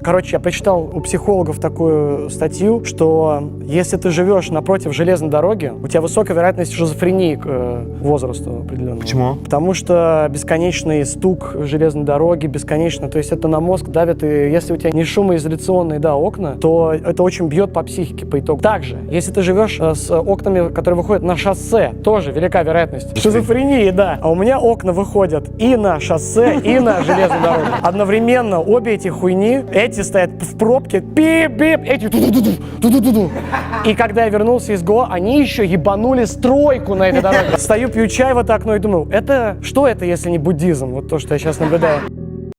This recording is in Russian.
Короче, я прочитал у психологов такую статью, что если ты живешь напротив железной дороги, у тебя высокая вероятность шизофрении к возрасту определенному. Почему? Потому что бесконечный стук железной дороги, бесконечно, то есть это на мозг давит, и если у тебя не шумоизоляционные, да, окна, то это очень бьет по психике по итогу. Также, если ты живешь с окнами, которые выходят на шоссе, тоже велика вероятность шизофрении, да. А у меня окна выходят и на шоссе, и на железную дорогу. Одновременно обе эти хуйни, эти стоят в пробке, бип-бип, эти ту-ду-ду-ду. И когда я вернулся из ГО, они еще ебанули стройку на этой дороге. Стою, пью чай в это окно и думаю, это что это, если не буддизм? Вот то, что я сейчас наблюдаю.